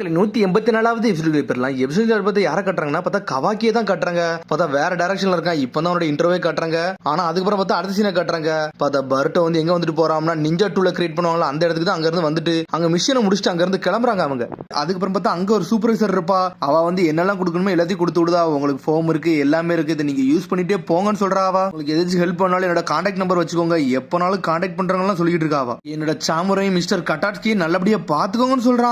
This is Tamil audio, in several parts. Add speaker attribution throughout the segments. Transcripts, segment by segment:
Speaker 1: 184வது எபிசோட் போயிடலாம். எபிசோட் பார்த்து யாரை கட்டுறாங்கன்னா பார்த்தா கவாக்கியே தான் கட்டுறாங்க. பார்த்தா வேற டைரக்ஷன்ல இருக்கான். இப்போ தான் அவனோட இன்ட்ரோவே கட்டுறாங்க. ஆனா அதுக்கப்புறம் பார்த்தா அடுத்த சீனை கட்டுறாங்க. பார்த்தா பர்ட்டோ வந்து எங்க வந்துட்டு போறான்னா நிஞ்சா டூல கிரியேட் பண்ணுவாங்களா அந்த இடத்துக்கு தான் அங்க இருந்து வந்துட்டு அங்க மிஷனை முடிச்சுட்டு அங்க இருந்து கிளம்புறாங்க அவங்க. அதுக்கப்புறம் பார்த்தா அங்க ஒரு சூப்பர்வைசர் இருப்பா. அவ வந்து என்னெல்லாம் கொடுக்கணுமோ எல்லாத்தையும் கொடுத்து விடுதா. உங்களுக்கு ஃபோம் இருக்கு எல்லாமே இருக்கு, இதை நீங்க யூஸ் பண்ணிட்டே போங்கன்னு சொல்றாவா. உங்களுக்கு எதாச்சும் ஹெல்ப் பண்ணாலும் என்னோட கான்டாக்ட் நம்பர் வச்சுக்கோங்க, எப்பனாலும் கான்டாக்ட் பண்றாங்கன்னு சொல்லிட்டு இருக்காவா. என்னோட சாமுரை மிஸ்டர் கட்டாட்ஸ்கி நல்லபடியா பாத்துக்கோங்கன்னு சொல்றான்.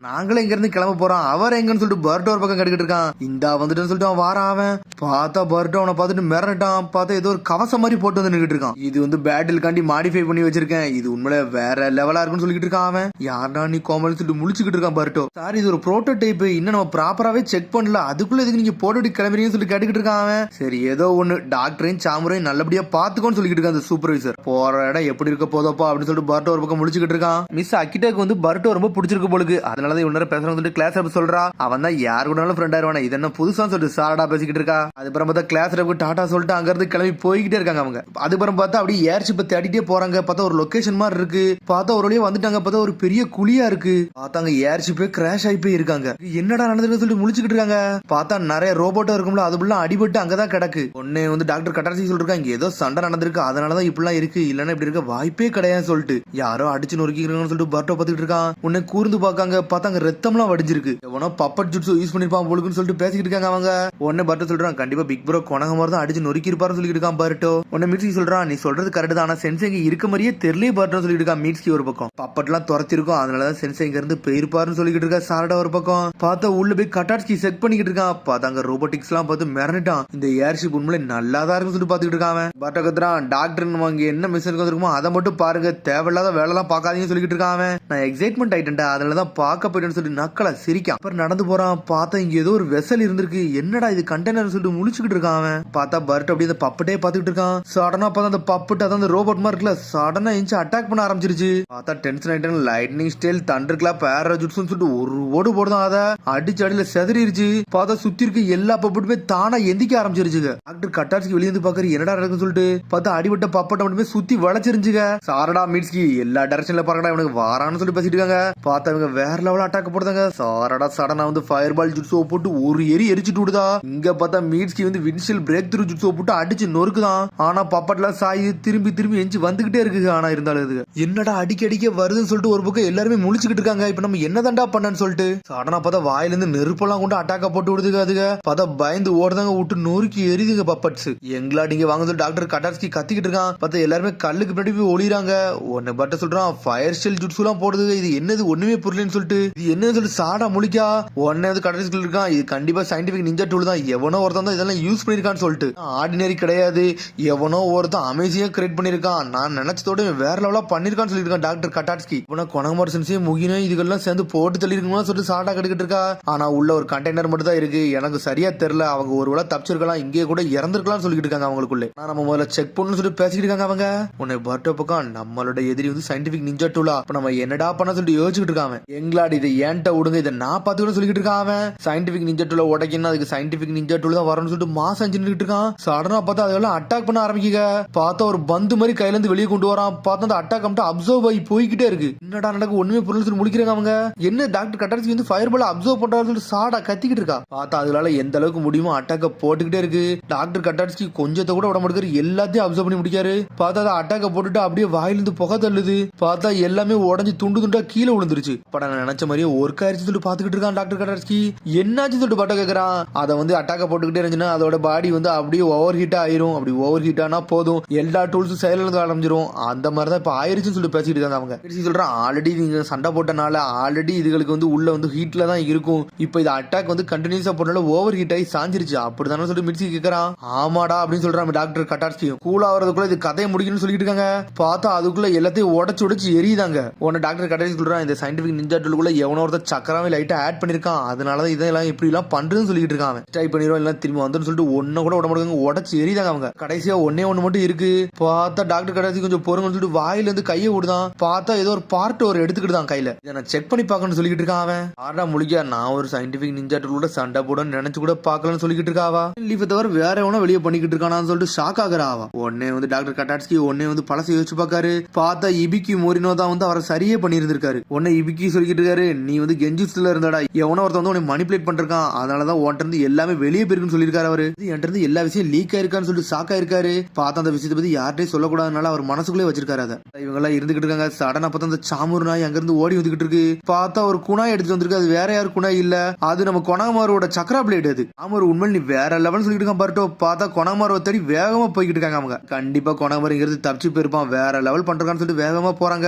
Speaker 1: நாங்களே இங்க இருந்து கிளம்ப போறான். அவர் எங்கன்னு சொல்லிட்டு பர்ட்டோ ஒரு பக்கம் கட்டிக்கிட்டு இருக்கான். இந்தா வந்துட்டு சொல்லிட்டு அவன் வாரான். அவன் பார்த்தா பர்ட்டோ அவனை பார்த்துட்டு மிரட்டான். பார்த்தா ஏதோ ஒரு கவசம் மாதிரி போட்டு வந்து நின்றுட்டு இருக்கான். இது வந்து பேட்டில் காண்டி மாடிஃபை பண்ணி வச்சிருக்கேன், இது உண்மையில வேற லெவலா இருக்குன்னு சொல்லிட்டு இருக்கான். அவன் யாரா நீ கோமல் சொல்லிட்டு முழிச்சுக்கிட்டு இருக்கான் பர்ட்டோ. சார் இது ஒரு புரோட்டோடைப், இன்னும் நம்ம ப்ராப்பராவே செக் பண்ணல, அதுக்குள்ள இதுக்கு நீங்க போட்டு கிளம்புறீங்கன்னு சொல்லி கேட்டுக்கிட்டு இருக்கான். அவன் சரி ஏதோ ஒண்ணு டாக்டரையும் சாமுரையும் நல்லபடியா பாத்துக்கோன்னு சொல்லிட்டு இருக்கான் அந்த சூப்பர்வைசர். போற இடம் எப்படி இருக்க போதப்பா அப்படின்னு சொல்லிட்டு பர்ட்டோ ஒரு பக்கம் முழிச்சுக்கிட்டு இருக்கான். மிஸ் அக்கிட்டாக்கு வந்து பர்ட்டோ ரொம்ப பிடிச்சிருக்கு போலுக்கு, அதனாலதான் இவ்வளவு பேசுறவங்க கிளாஸ் ரப் சொல்றா. அவன் தான் யாரு கூடனாலும் ஃப்ரெண்ட் ஆயிடுவானா, இது என்ன புதுசா சொல்லிட்டு சாரடா பேசிக்கிட்டு இருக்கா. அதுக்கப்புறம் பார்த்தா கிளாஸ் ரப்க்கு டாடா சொல்லிட்டு அங்க இருந்து கிளம்பி போய்கிட்டே இருக்காங்க அவங்க. அதுக்கப்புறம் பார்த்தா அப்படியே ஏர்ஷிப்பை தேடிட்டே போறாங்க. பார்த்தா ஒரு லொகேஷன் மாதிரி இருக்கு. பார்த்தா ஒரு வழியா வந்துட்டாங்க. பார்த்தா ஒரு பெரிய குழியா இருக்கு. பார்த்தாங்க ஏர்ஷிப்பே கிராஷ் ஆகி போய் இருக்காங்க. என்னடா நடந்ததுன்னு சொல்லிட்டு முழிச்சுக்கிட்டு இருக்காங்க. பார்த்தா நிறைய ரோபோட்டா இருக்கும்ல, அதுக்குள்ள அடிபட்டு அங்கதான் கிடக்கு. ஒன்னு வந்து டாக்டர் கட்டாசி சொல்றாங்க இங்க ஏதோ சண்டை நடந்திருக்கு, அதனாலதான் இப்படிலாம் இருக்கு, இல்லன்னா இப்படி இருக்க வாய்ப்பே கிடையாது சொல்லிட்டு யாரோ அடிச்சு நொறுக்கிக்கிறாங்கன்னு சொல்லிட்டு பர்ட்டோ பார்த்துட்டு இருக்கான். உன்னை கூர்ந்து பார்க்காங்க. பார்த்தாங்க ரத்தம்லாம் வடிஞ்சிருக்கு. எவனோ பப்பட் ஜுட்ஸு யூஸ் பண்ணிருப்பான் போலுக்குன்னு சொல்லிட்டு பேசிக்கிட்டு இருக்காங்க அவங்க. உடனே பர்ட்டோ சொல்றான் கண்டிப்பா பிக் ப்ரோ கொனக மாதிரி தான் அடிச்சு நொறுக்கி இருப்பாருன்னு சொல்லிட்டு இருக்கான் பர்ட்டோ. உடனே மீட்ஸ்கி சொல்றான் நீ சொல்றது கரெக்ட் தான், ஆனா சென்சே இங்க இருக்க மாதிரியே தெரியல பர்ட்டோ சொல்லிட்டு இருக்கான் மீட்ஸ்கி ஒரு பக்கம். பப்பட்லாம் துரத்திருக்கும், அதனாலதான் சென்சே இங்க இருந்து போயிருப்பாருன்னு சொல்லிட்டு இருக்கா சாரடா ஒரு பக்கம். பார்த்தா உள்ள போய் கட்டாட்ஸ்கி செக் பண்ணிக்கிட்டு இருக்கான். பார்த்தாங்க ரோபோட்டிக்ஸ் எல்லாம் பார்த்து மிரண்டுட்டான். இந்த ஏர்ஷிப் உண்மையில நல்லாதான் இருக்குன்னு சொல்லிட்டு பாத்துக்கிட்டு இருக்கான். பர்ட்டோ கத்துறான் டாக்டர் அங்க என்ன மிஷன் இருக்குமோ அதை மட்டும் பாருங்க, தேவையில்லாத வேலை எல்லாம் பாக்காதீங்கன்னு சொல்லிட்டு இருக்கான். நான் எக்ஸைட்மெண்ட் ஆயிட்டேன்டா, அதனாலதான் பார்க்க போயிட்டேன்னு சொல்லி நக்கலா சிரிக்கான். அப்புறம் நடந்து போறான். பார்த்தா இங்க ஏதோ ஒரு வெசல் இருந்திருக்கு, என்னடா இது கண்டெய்னர் சொல்லிட்டு முழிச்சுக்கிட்டு இருக்கான். அவன் பார்த்தா பர்ட் அப்படி அந்த பப்பட்டே பாத்துக்கிட்டு இருக்கான். சடனா பார்த்தா அந்த பப்பட்டு அதான் அந்த ரோபோட் மாதிரி இருக்குல்ல, சடனா இன்ச்சு அட்டாக் பண்ண ஆரம்பிச்சிருச்சு. பார்த்தா டென்ஷன் ஆயிட்டான். லைட்னிங் ஸ்டைல் தண்டர் கிளாப் பேராஜூட்ஸ்னு சொல்லிட்டு ஒரு ஓடு போடுதான். அதை அடிச்சு அடியில செதறிடுச்சு. பார்த்தா சுத்தி இருக்க எல்லா பப்பட்டுமே தானா எந்திக்க ஆரம்பிச்சிருச்சு. டாக்டர் கட்டாட்ஸ்கி வெளியே வந்து பாக்குற என்னடா இருக்குன்னு சொல்லிட்டு பார்த்தா அடிபட்ட பப்பட்டை மட்டுமே சுத்தி வளைச்சிருந்துங்க. சாரடா மீட்ஸ்கி எல்லா டைரக்ஷன்ல பாருங்கடா இவனுக்கு வாரான்னு சொல்லி பேசிட்டு இருக்காங்க. பார்த்தா இவங்க வேற லெவல் அட்டாக் போடுறாங்க. சாரடா சடனா வந்து ஃபயர் பால் ஜுட்ஸோ போட்டு ஒரு எரிச்சிட்டு விடுதா. இங்க பார்த்தா மீட்ஸ்கி வந்து வின்ஷியல் பிரேக் த்ரூ ஜுட்ஸோ போட்டு அடிச்சு நொறுக்குதான். ஆனா பப்பட்ல சாய் திரும்பி திரும்பி எஞ்சி வந்துகிட்டே இருக்கு. ஆனா இருந்தாலும் இது என்னடா அடிக்க வருதுன்னு சொல்லிட்டு ஒரு பக்கம் எல்லாருமே முழிச்சுக்கிட்டு இருக்காங்க. இப்ப நம்ம என்னதான்டா பண்ணன்னு சொல்லிட்டு சடனா பார்த்தா வாயில இருந்து நெருப்பெல்லாம் கொண்டு அட்டாக்க போட்டு விடுதுங்க. அதுங்க பார்த்தா பயந்து ஓடுதாங்க, விட்டு நொறுக்கி எரிதுங்க பப்பட்ஸ். எங்களா நீங்க வாங்க சொல்லி டாக்டர் கட்டாஸ்கி கத்திக்கிட்டு இருக்கான். பார்த்தா எல்லாருமே கல்லுக்கு பின்னாடி போய் ஒளிறாங்க. ஒன்னு பட்ட சொல்றான் ஃபயர் ஸ்டைல் ஜுட்ஸ் எல்லாம் போடுது, இது என்னது ஒண்ணுமே புரியலன்னு சொல்லிட்டு இது என்னன்னு சொல்லிட்டு சாடா முழிக்கா. உடனே கட்டாஸ்கி இருக்கான் இது கண்டிப்பா சயின்டிபிக் நிஞ்சா டூல் தான், எவனோ ஒருத்தன் தான் இதெல்லாம் யூஸ் பண்ணிருக்கான்னு சொல்லிட்டு ஆர்டினரி கிடையாது, எவனோ ஒருத்தன் அமேசியா கிரியேட் பண்ணிருக்கான், நான் நினைச்சதோட வேற லெவலா பண்ணிருக்கான்னு சொல்லிருக்கான் டாக்டர் கட்டாட்ஸ்கி. இவன கொனகமோர் சென்சியே முகினே இதுக்கெல்லாம் சேர்ந்து போட்டு தள்ளி இருக்குமா சொல்லிட்டு சாடா கட்டுக்கிட்டு இருக்கா. ஆனா உள்ள ஒரு கண்டெய்னர் மட்டும் தான் இருக்கு, எனக்கு சரியா தெரியல, அவங்க ஒரு வேளை தப்பிச்சிருக்கலாம், இங்கே கூட இறந்திருக்கலாம் சொல்லிட்டு இருக்காங்க அவங்களுக்குள்ள. நம்ம முதல்ல செக் பண்ணணும்னு சொல்லிட்டு பேசிட்டு இருக்காங்க அவங்க. உன்னை பர்ட்டோ பக்கம் நம்மளோட எதிரி வந்து சயின்டிபிக் நிஞ்சா டூலா, அப்ப நம்ம என்னடா பண்ண சொல்லிட்டு யோசிச்சுட்டு இருக்காங்க. எங்களாடி இதை ஏன்ட்ட விடுங்க, இதை நான் பாத்துக்கிட்டு சொல்லிட்டு இருக்கான். சயின்டிபிக் நிஞ்சா டூல உடைக்கணும், அதுக்கு சயின்டிபிக் நிஞ்சா டூல் தான் வரணும்னு சொல்லிட்டு மாசம் செஞ்சுட்டு இருக்கான். சடனா பார்த்தா அதெல்லாம் அட்டாக் பண்ண ஆரம்பிக்க. பார்த்தா ஒரு பந்து மாதிரி கையில இருந்து வெளியே கொண்டு வரான். பார்த்தா அந்த அட்டாக் மட்டும் அப்சர்வ் ஆகி போய்கிட்டே இருக்கு. என்னடா நடக்கு ஒண்ணுமே புரியல சொல்லி முடிக்கிறாங்க அவங்க. என்ன டாக்டர் கட்டாட்ஸ்கி வந்து ஃபயர் பால் அப்சர்வ் பண்றாரு சொல்லிட்டு சாடா கத்திக்கிட்டு இருக்கா. பார்த்தா அதனால எந்த அளவுக்கு முடியுமோ அட்டாக்க போட்டுக்கிட்டே இருக்கு. டாக்டர் கட்டாட்ஸ்கி கொஞ்சத்தை கூட விட மாட்டேங்கிறாரு, எல்லாத்தையும் அப்சர்வ் பண்ணி முடிக்காரு. பார்த்தா அதை அட்டாக்க போட்டுட்டு அப்படியே வாயிலிருந்து புகை தள்ளுது. பார்த்தா எல்லாமே உடஞ்சி துண்டு துண்டா கீழே விழுந்துருச்சு. பட நினைச்ச மாதிரியே ஒர்க் ஆயிடுச்சு சொல்லிட்டு பாத்துக்கிட்டு இருக்கான் டாக்டர் கட்டாட்ஸ்கி. என்னாச்சு சொல்லிட்டு பட்ட கேக்குறான். அதை வந்து அட்டாக்க போட்டுக்கிட்டே இருந்துச்சுன்னா அதோட பாடி வந்து அப்படியே ஓவர் ஹீட் ஆயிரும். அப்படி ஓவர் ஹீட் ஆனா போதும் எல்லா டூல்ஸும் செயலிழந்து ஆரம்பிச்சிரும். அந்த மாதிரி தான் இப்ப ஆயிருச்சுன்னு சொல்லிட்டு பேசிட்டு இருக்காங்க அவங்க. சொல்றான் ஆல்ரெடி நீங்க சண்டை போட்டனால ஆல்ரெடி இதுகளுக்கு வந்து உள்ள வந்து ஹீட்ல தான் இருக்கும், இப்ப இது அட்டாக் வந்து கண்டினியூஸா போட்டனால ஓவர் ஹீட் ஆகி சாஞ்சிருச்சு அப்படிதானே சொல்லிட்டு மிட்சி கேக்குறான். ஆமாடா அப்படின்னு சொல்றான் டாக்டர் கட்டாட்ஸ்கி. கூல் ஆகிறதுக்குள்ள இது கதையை முடிக்கணும்னு சொல்லிட்டு இருக்காங்க. பார்த்தா அதுக்குள்ள எல்லாத்தையும் உடச்சு எரியுதாங்க. உடனே டாக்டர் கட்டாட்ஸ்கி சொல்றான் இந்த சயின்டிபிக் நிஞ்சா டூலுக்குள்ள எவனோ ஒருத்தர் சக்கராவே லைட்டா ஆட் பண்ணிருக்கான், அதனாலதான் இதெல்லாம் இப்படி எல்லாம் பண்றதுன்னு சொல்லிட்டு இருக்காங்க. ட்ரை பண்ணிடுவோம் எல்லாம் திரும்ப வந்து சொல்லிட்டு ஒன்னு கூட விட மாட்டாங்க, உடச்சு எரியுதாங்க அவங்க. கடைசியா ஒன்னே ஒண்ணு மட்டும் இருக்கு. பார்த்தா டாக்டர் கட்டாட்ஸ்கி கொஞ்சம் பொறுங்கன்னு சொல்லிட்டு வாயில இருந்து கையை விடுதான். பார்த்தா ஏதோ ஒரு பார்ட் ஒரு எடுத்துக்கிட்டு தான் கையில. இதை நான் செக் பண்ணி பார்க்கணும்னு சொல்லிட்டு இருக்கான் அவன். ஆடா முழிக்க நான் ஒரு சயின்டிபிக் நிஞ்சா டூலோட சண்டை போடணும்னு நினைச்சு கூட பார்க்கலன்னு சொல்லிட்டு இருக்காவா. லீவ் தவிர வேற எவனோ வெளியே பண்ணிக்கிட்டு இருக்கானான்னு சொல்லிட்டு ஷாக் ஆகுறாவா. உடனே வந்து டாக்டர் கட்டாட்ஸ்கி உடனே வந்து பழசை யோசிச்சு பாக்காரு. பார்த்தா இபிக்கி மோரினோ தான் வந்து அவரை சரியே பண்ணியிருந்திருக்காரு. உடனே இபிக்கி சொல்லிக்கிட்டு இருக்காரு நீ வந்து கெஞ்சிஸ்ல இருந்தாடா எவனோ ஒருத்த வந்து உன்னை மணிப்புலேட் பண்றான், அதனாலதான் உன்ட்ட இருந்து எல்லாமே வெளியே போயிருக்குன்னு சொல்லியிருக்காரு அவரு. என்கிட்ட இருந்து எல்லா விஷயம் லீக் ஆயிருக்கான்னு சொல்லிட்டு ஷாக் ஆயிருக்காரு. பார்த்தா அந்த விஷயத்தை பத்தி யார்ட்டையும் சொல்லக்கூடாதுனால அவர் மனசுக்குள்ளே வச்சிருக்காரு. அதை இவங்க எல்லாம் இருந்துகிட்டு இருக்காங்க. சடனா பார்த்தா அந்த சாமூர் நாய் அங்க இருந்து ஓடி வந்துகிட்டு இருக்கு. பார்த்தா ஒரு குணாய் எடுத்து வந்திருக்கு. அது வேற யாரு குணாய் இல்ல, அது நம்ம கொணாமாரோட சக்கரா பிளேட். அது ஆமர் உண்மையில் நீ வேற லெவல் சொல்லிட்டு இருக்கான் பாருட்டோ. பார்த்தா கொணாமாரோ தேடி வேகமா போய்கிட்டு இருக்காங்க அவங்க. கண்டிப்பா கொணாமர் இங்க இருந்து தப்பிச்சு போயிருப்பான், வேற லெவல் பண்றான்னு சொல்லிட்டு வேகமா போறாங்க.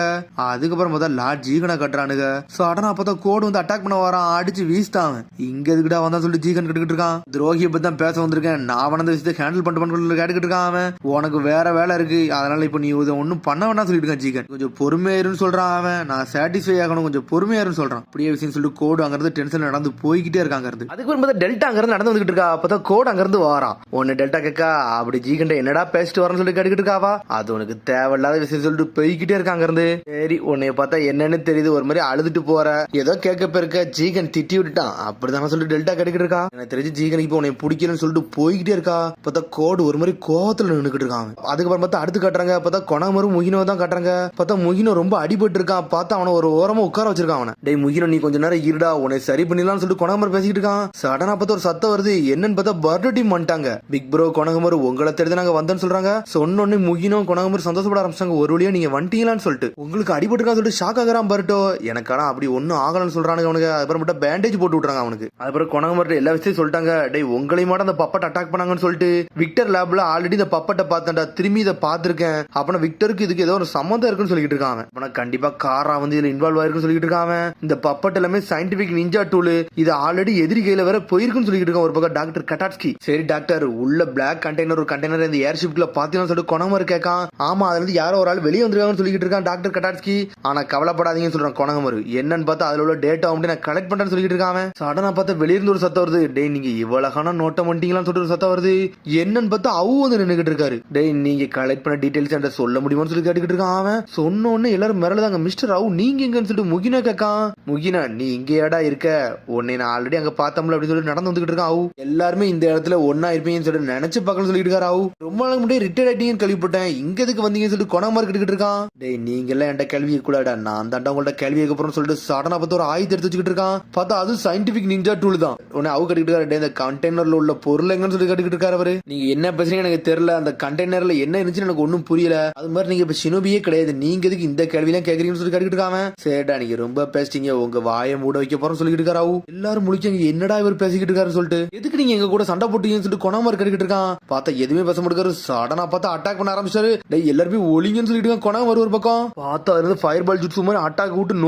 Speaker 1: அதுக்கப்புறம் பார்த்தா லார்ட் ஜீகனா கட்டுறானுங்க. சடனா பார்த்தா கோடு வந்து அட்டாக் பண்ண வரான், அடிச்சு வீசிட்டான். இங்க எதுக்கிட்டா வந்தா சொல்லிட்டு ஜீகன் கேட்டுக்கிட்டு இருக்கான். துரோகியை பத்தி தான் பேச வந்திருக்கேன், நான் வந்த விஷயத்தை ஹேண்டில் பண்ண கேட்டுக்கிட்டு இருக்கான் அவன். உனக்கு வேற வேலை இருக்கு, அதனால இப்ப நீ இதை ஒன்னும் பண்ண வேண்டாம் சொல்லிட்டு இருக்கான் ஜீகன். கொஞ்சம் பொறுமையாருன்னு சொல்றான் அவன். நான் சாட்டிஸ்ஃபை ஆகணும், கொஞ்சம் பொறுமையாருன்னு சொல்றான். அப்படியே விஷயம் சொல்லிட்டு கோடு அங்க இருந்து டென்ஷன் நடந்து போய்கிட்டே இருக்காங்க. அதுக்கு பார்த்தா டெல்டா அங்க இருந்து நடந்து வந்துகிட்டு இருக்கா. அப்பதான் கோடு அங்க இருந்து வாரான். ஒன்னு டெல்டா கேக்கா அப்படி ஜீகன் என்னடா பேசிட்டு வரன்னு சொல்லி கேட்டுக்கிட்டு இருக்காவா. அது உனக்கு தேவையில்லாத விஷயம் சொல்லிட்டு போய்கிட்டே இருக்காங்க இருந்து. சரி உன்னைய பார்த்தா என்னன்னு தெரியுது, ஒரு மாதிரி அழுதுட்டு போற, ஏதோ கேட்க போயிருக்க ஜீகன் திட்டி விட்டுட்டான் அப்படிதான் சொல்லிட்டு டெல்டா கேட்டுக்கிட்டு இருக்கா. எனக்கு தெரிஞ்சு ஜீகன் இப்போ உன்னை பிடிக்கலன்னு சொல்லிட்டு போய்கிட்டே இருக்கா. பார்த்தா கோடு ஒரு மாதிரி கோவத்துல நின்னுக்கிட்டு இருக்கான். அதுக்கப்புறம் பார்த்தா அடுத்து காட்டுறாங்க. பார்த்தா கொணாமரும் முகினோ தான் காட்டுறாங்க. பார்த்தா முகினோ ரொம்ப அடிபட்டு இருக்கான். பார்த்தா அவனை ஒரு ஓரமா உட்கார வச்சிருக்கான் அவனை. டேய் முகினோ நீ கொஞ்ச நேரம் இருடா, உன்னை சரி பண்ணிடலாம்னு சொல்லிட்டு கொணாமர் பேசிக்கிட்டு இருக்கான். சடனா பார்த்தா ஒரு சத்தம் வருது. என்னன்னு பார்த்தா பர்த்டே டீம் பண்ணிட்டாங்க. பிக் ப்ரோ கொணாமர் உங்களை தெரிஞ்சு நாங்க வந்தோன்னு சொல்றாங்க. சொன்னோன்னு முகினோ கொணாமர் சந்தோஷப்பட ஆரம்பிச்சாங்க. ஒரு வழியா நீங்க வந்துட்டீங்களான்னு சொல்லிட்டு. உங்களுக்கு அடிபட்டுருக்கான்னு சொல்லிட்டு ஷாக் ஆகிறான் பர்ட்டோ. எனக்கான அப்படி ஒன்னும் ஆகலன்னு சொல்றானுங்க அவனுக்கு. அதுக்கப்புறம் மட்டும் பேண்டேஜ் போட்டு விட்டுறாங்க அவனுக்கு. அதுக்கப்புறம் கொணாமர் எல்லா விஷயம் சொல்லிட்டாங்க. டேய் உங்களை மட்டும் அந்த பப்பட் அட்டாக் பண்ணாங்கன்னு சொல்லிட்டு விக்டர் லேப்ல ஆல்ரெடி இந்த பப்பட்டை பார்த்தேன்டா, திரும்பி இதை பார்த்திருக்கேன். அப்ப விக்டருக்கு இதுக்கு ஏதோ ஒரு சம்மந்தம் இருக்குன்னு சொல்லிட்டு இருக்காங்க. ஆனா கண்டிப்பா காரா வந்து இதுல இன்வால்வ் ஆயிருக்குன்னு சொல்லிட்டு இருக்காங்க. இந்த பப்பட் எல்லாமே சயின்டிபிக் நிஞ்சா டூல், இது ஆல்ரெடி எதிரி கையில வேற போயிருக்குன்னு சொல்லிட்டு இருக்கான் ஒரு பக்கம் டாக்டர் கட்டாட்ஸ்கி. சரி டாக்டர் உள்ள பிளாக் கண்டெய்னர் ஒரு கண்டெய்னர் இந்த ஏர்ஷிப்ல பாத்தீங்கன்னு சொல்லிட்டு கொணாமர் கேட்கான். ஆமா அதுல இருந்து யாரோ ஒரு ஆள் வெளியே வந்துருக்காங்கன்னு சொல்லிட்டு இருக்கான் டாக்டர் கட்டாட்ஸ்கி. ஆனா கவலைப்படாதீங்கன்னு சொல்றான் கொணாமர். என்னன்னு பார்த்தா அதுல உள்ள டேட்டா வந்து நான் கலெக்ட் பண்றேன்னு சொல்லிட்டு இருக்கான். சடனா பார்த்தா வெளியிருந்து ஒரு சத்தம் வருது. டேய் நீங்க இவ்வளவு நோட்டம் பண்ணிட்டீங்களான்னு சொல்லிட்டு ஒரு சத்தம் வருது. என்னன்னு பார்த்தா அவு வந்து நின்னுகிட்டு இருக்காரு. டேய் நீங்க கலெக்ட் பண்ண டீடைல்ஸ் என்கிட்ட சொல்ல முடியுமான்னு சொல்லி கேட்டுக்கிட்டு இருக்கான் அவன். சொன்னோன்னு எல்லாரும் மிரளுதாங்க. மிஸ்டர் அவு நீங்க எங்கன்னு சொல்லிட்டு முகினா கேட்கான். முகினா நீ இங்கேயாடா இருக்க, உன்னை நான் ஆல்ரெடி அங்க பார்த்தோம்ல அப்படின்னு சொல்லி நடந்து வந்துகிட்டு இருக்கான் அவு. எல்லாருமே இந்த இடத்துல ஒன்னா இருப்பீங்கன்னு சொல்லிட்டு நினைச்சு பார்க்கணும்னு சொல்லிட்டு இருக்காரு அவு. ரொம்ப நாளுக்கு முன்னாடி ரிட்டையர் ஆயிட்டீங்கன்னு கேள்விப்பட்டேன், இங்க எதுக்கு வந்தீங்கன்னு சொல்லிட்டு கொணாமர் கேட்டுக்கிட்டு இருக்கான். டேய் நீங்க எல்லாம் என்கிட்ட கேள்வி கூடாடா, நான் தாண்டா உங்கள்ட்ட கேள்வி கேட்கறோம்னு சொல்லிட்டு சடனா பார்த்து ஒரு ஆயுதம் எடுத்து வச்சுக்கிட்டு இருக்கான். பார்த்தா அது சயின்டிபிக் நிஞ்சா டூல் தான். உடனே அவு கட்டிக்கிட்டு இருக்காரு. இந்த கண்டெய்னர்ல உள்ள பொருள் எங்கன்னு சொல்லி கட்டிக்கிட்டு இருக்காரு அவரு. நீங்க என்ன பேசுறீங்க எனக்கு தெரியல, அந்த கண்டெய்னர்ல என்ன இருந்துச்சுன்னு எனக்கு ஒன்னும் புரியல. அது மாதிரி நீங்க இப்ப ஷினோபியே கிடையாது, நீங்க எதுக்கு இந்த கேள்வியெல்லாம் கேக்குறீங்கன்னு சொல்லி கட்டிக்கிட்டு இருக்காம. சரிடா நீங்க ரொம்ப பேசிட்டீங்க, உங்க வாயை மூட வைக்க போறோம்னு சொல்லிட்டு இருக்காரு அவு. எல்லாரும் முழிக்காங்க, என்னடா இவர் பேசிக்கிட்டு இருக்காரு சொல்லிட்டு. எதுக்கு நீங்க எங்க கூட சண்டை போட்டீங்கன்னு சொல்லிட்டு கொணாமர் கட்டிக்கிட்டு இருக்கான். பார்த்தா எதுவுமே பேச மாட்டாரு. சடனா பார்த்தா அட்டாக் பண்ண ஆரம்பிச்சாரு. டேய் எல்லாருமே ஒளிங்கன்னு சொல்லிட்டு கொணாமர் ஒரு பக்கம். பார்த்தா இருந்து ஃபயர் பால் ஜுட்ஸு மாதிரி அட்டாக் விட்டு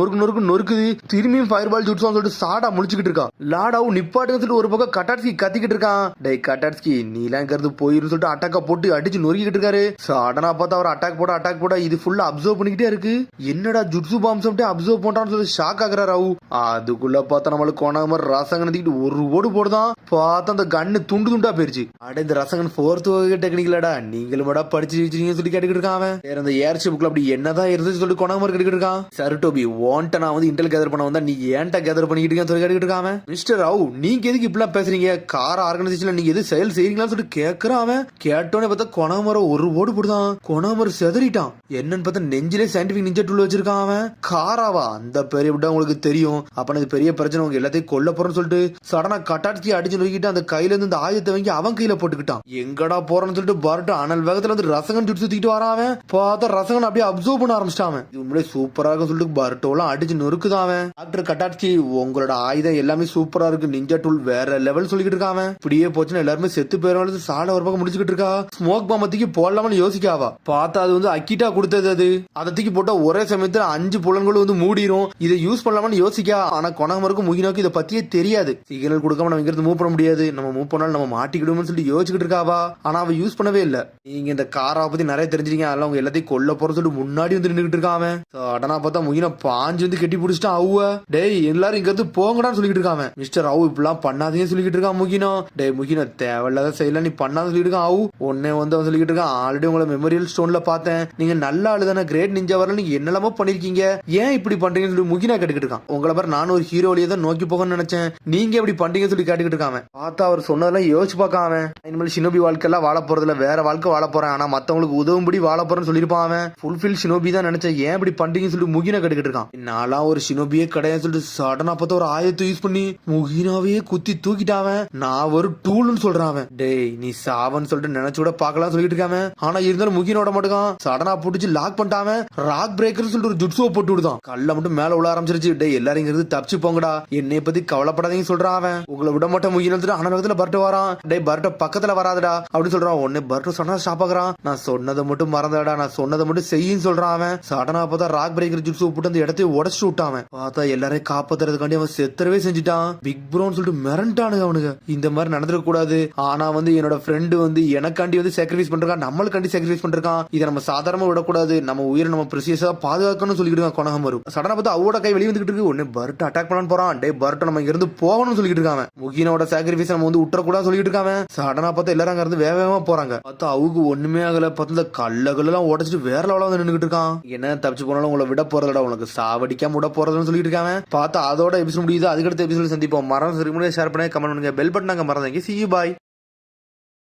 Speaker 1: நொறுக்குது. திரும்பியும் ஃபயர் பால் ஜுட்ஸு சொல்லிட்டு சாடா முழிச்சுக்கிட்டு இருக்கான். லாடாவும் நிப்பாட்டுன்னு சொல்லிட்டு ஒரு பக்கம் கட்டாட்ஸ்கி கத்திக்கிட்டு இருக்கான். டேய் கட்டாட்ஸ்கி நீலாம் இங்க இருந்து போயிருந்து சொல்லிட்டு அட்டாக்க போட்டு அடிச்சு நொறுக்கிட்டு இருக்காரு. சடனா பார்த்தா அவர் அட்டாக் போட இது ஃபுல்லா அப்சர்வ் பண்ணிக்கிட்டே இருக்கு. என்னடா ஜுட்ஸு பாம்ஸ் அப்சர்வ் பண்றான்னு சொல்லி ஷாக் ஆகுறாரு அவு. அதுக்குள்ள பார்த்தா நம்மளுக்கு கொணாமர் ரசங்கன் ஒரு ஓடு போடுதான். பார்த்தா அந்த கண்ணு துண்டு துண்டா போயிருச்சு. அட இந்த ரசங்கன் 4th வகை டெக்னிக்கலடா, நீங்களும் படிச்சு வச்சிருக்கீங்கன்னு சொல்லி கேட்டுக்கிட்டு இருக்கான். வேற அந்த ஏர்ஷிப்ல அப்படி என்னதான் இருந்துச்சு சொல்லி கொணாமர் கேட்டுக்கிட்டு இருக்கான். சரி டோபி ஓன்ட்ட நான் வந்து இன்டெல் கேதர் பண்ண வந்தா நீ ஏன்டா கேதர் பண்ணிக்கிட்டு இருக்கேன்னு சொல்லி கேட்டுக்கிட்டு இருக்கான். மிஸ்டர் ராவ் நீங்க எதுக்கு இப்படிலாம் பேசுறீங்க, கார் ஆர்கனைசேஷன்ல நீங்க எது செயல் செய்றீங்களான்னு சொல்லிட்டு கேட்கறான். கேட்டோன்னே பார்த்தா கொணாமர ஒரு ஓடு போடுதான். கொணாமர் செதறிட்டான். என்னன்னு பார்த்தா நெஞ்சிலே சயின்டிபிக் நிஞ்சா டூல் வச்சிருக்கான் அவன். காராவா அந்த பெரிய விட உங்களுக்கு தெரியும், அப்ப இது பெரிய பிரச்சனை, உங்க எல்லாத்தையும் கொல்ல போறேன்னு சொல்லிட்டு சடனா கட்டாட்ஸ்கி அடிச்சு நோக்கிட்டு அந்த கையில இருந்து இந்த ஆயுதத்தை வாங்கி அவன் கையில போட்டுக்கிட்டான். எங்கடா போறன்னு சொல்லிட்டு பரட்டு அனல் வேகத்துல வந்து ரசகன் சுட்டு சுத்திட்டு வரான். பார்த்தா ரசகன் அப்படியே அப்சர்வ் பண்ண ஆரம்பிச்சிட்டான். இது உண்மையிலே சூப்பரா இருக்கும் சொல்லிட்டு பரட்டோலாம் அடிச்சு நொறுக்குதான். டாக்டர் கட்டாட்ஸ்கி உங்களோட ஆயுதம் எல்லாமே சூப்பரா இருக்கு, நிஞ்சா டூல் வேற லெவல் சொல்லிக்கிட்டு இருக்கான். இப்படியே போச்சுன்னா எல்லாருமே செத்து போயிடும். சாட ஒரு பக்கம் முடிச்சுக்கிட்டு இருக்கா. ஸ்மோக் பாம்பத்துக்கு போடலாம்னு யோசிக்காவா. பார்த்தா அது வந்து அக்கிட்டா கொடுத்தது, அது அதை தூக்கி போட்டா ஒரே சமயத்துல 5 புலன்களும் வந்து மூடிரும். இதை யூஸ் பண்ணலாம்னு யோசிக்கா. ஆனா கொணாமருக்கும் முகினோக்கு இதை பத்தியே தெரியாது. சிக்னல் கொடுக்காம நம்ம இங்க மூவ் பண்ண முடியாது, நம்ம மூவ் பண்ணாலும் நம்ம மாட்டிக்கிடுவோம்னு சொல்லி யோசிச்சுக்கிட்டு இருக்காவா. ஆனா அவ யூஸ் பண்ணவே இல்ல. நீங்க இந்த காரை பத்தி நிறைய தெரிஞ்சிருக்கீங்க, அதெல்லாம் அவங்க எல்லாத்தையும் கொல்ல போற சொல்லிட்டு முன்னாடி வந்து நின்றுட்டு இருக்காம. அடனா பார்த்தா முகின பாஞ்சு வந்து கெட்டி பிடிச்சிட்டான். அவ்வ டேய் எல்லாரும் இங்க இருந்து போங்கடான்னு சொல்லிட்டு இருக்காம. மிஸ்டர் அவு இப்பெல்லாம் பண்ணாதீங்கன்னு சொல்லிட்டு இருக்கான் முகினோ. டேய் முகினோ தேவையில்லாத செயல நீ பண்ணாத சொல்லிட்டு இருக்கான். அவு உடனே வந்து அவன் சொல்லிட்டு இருக்கான், ஆல்ரெடி உங்களை மெமோரியல் ஸ்டோன்ல பார்த்தேன், நீங்க நல்ல ஆளுதானே, கிரேட் நிஞ்சா வரல, நீங்க என்னெல்லாமோ பண்ணிருக்கீங்க, ஏன் இப்படி பண்றீங்கன்னு சொல்லி முகினா கேட்டுக்கிட்டு இருக்கான். உங்களை பாரு நானும் ஒரு ஹீரோ வழியை தான் நோக்கி போகணும்னு நினைச்சேன், நீங்க எப்படி பண்றீங்கன்னு சொல்லி கேட்டுக்கிட்டு இருக்காம. பார்த்தா அவர் சொன்னதெல்லாம் யோசிச்சு பார்க்காம இனிமேல் ஷினோபி வாழ்க்கையெல்லாம் வாழ போறதுல வேற வாழ்க்கை வாழ போறேன், ஆனா மத்தவங்களுக்கு உதவும்படி வாழ போறேன்னு சொல்லிருப்பான். அவன் ஃபுல்ஃபில் ஷினோபி தான் நினைச்சேன், ஏன் இப்படி பண்றீங்கன்னு சொல்லி முகினா கேட்டுக்கிட்டு இருக்கான். நான்லாம் ஒரு ஷினோபியே கிடையாது சொல்லிட்டு சடனா பார்த்தா ஒரு ஆயத்தை யூஸ் பண்ணி முகினாவே குத்தி தூக்கிட்டாவன். நான் ஒரு டூல்னு சொல்றான் அவன். டேய் நீ சாவன்னு சொல்லிட்டு நினைச்சு கூட பாக்கலாம் சொல்லிட்டு இருக்காம. ஆனா இருந்தாலும் முகினோட மட்டும் சடனா போட்டுச்சு லாக் பண்ணிட்டாவன். ராக் பிரேக்கர் சொல்லிட்டு ஒரு ஜுட்ஸோ போட்டு விடுதான். கல்ல மட்டும் மேல உள்ள ஆரம்பிச்சிருச்சு. டேய் எல்லாரும் இங்க தப்பிச்சு போங்கடா, என்னைய பத்தி கவலைப்படாதீங்க சொல்றான் அவன். உங்களை விட மாட்டேன் முகின அனவகத்துல பர்ட் வரான். டேய் பர்ட்ட பக்கத்துல வராதடா அப்படின்னு சொல்றான். உடனே பர்ட் சொன்னா ஸ்டாப் ஆகுறான். நான் சொன்னதை மட்டும் மறந்தடா, நான் சொன்னதை மட்டும் செய்யின்னு சொல்றான் அவன். சடனா பார்த்தா ராக் பிரேக்கர் ஜுட்ஸோ போட்டு அந்த இடத்தையும் உடச்சு விட்டான். பார்த்தா எல்லாரையும் காப்பாத்துறதுக்காண்டி அவன் செத்துறவே செஞ்சுட்டான். பிக் ப்ரோன்னு சொல்லிட்டு மிரண்டானுங்க அவனுங்க. இந்த மாதிரி நடந்துக்க கூடாது. ஆனா என்னோட ஃப்ரெண்டு எனக்காண்டி சாக்ரிஃபைஸ் பண்றான், நம்மளுக்காண்டி சாக்ரிஃபைஸ் பண்றான். இதை நம்ம சாதாரணமா விடக்கூடாது, நம்ம உயிரை நம்ம பிரசியஸா பாதுகாக்கணும்னு சொல்லிட்டு கொனகம் வரும். சடனா பார்த்து அவட கை வெளியே வந்துட்டு இருக்கு. ஒன்னு பர்ட் அட்டாக் பண்ண போறான். டே பர்ட் நம்ம இங்க இருந்து போகணும்னு சொல்லிட்டு இருக்காங்க. முகினோட சாக்ரிஃபைஸ் நம்ம விட்டுறக்கூடாது சொல்லிட்டு இருக்காங்க. சடனா பார்த்து எல்லாரும் அங்க இருந்து வேகமா போறாங்க. பார்த்தா அவங்க ஒண்ணுமே ஆகல. பார்த்து கல்லகள் எல்லாம் உடச்சிட்டு வேற லெவலா வந்து நின்னுட்டு இருக்கான். என்ன தப்பிச்சு போனாலும் உங்களை விட போறதடா, உனக்கு சாவடிக்காம விட போறதுன்னு சொல்லிட்டு இருக்காங்க. பார்த்தா அதோட எபிசோட் முடியுது. அதுக்கடுத்த எபிசோட் சந்திப்போம். மரம் சரி ஷேர் பண்ணி கமெண்ட் பண்ணுங்க. பெல் பட்டன் மறந்தாங்க. See you bye.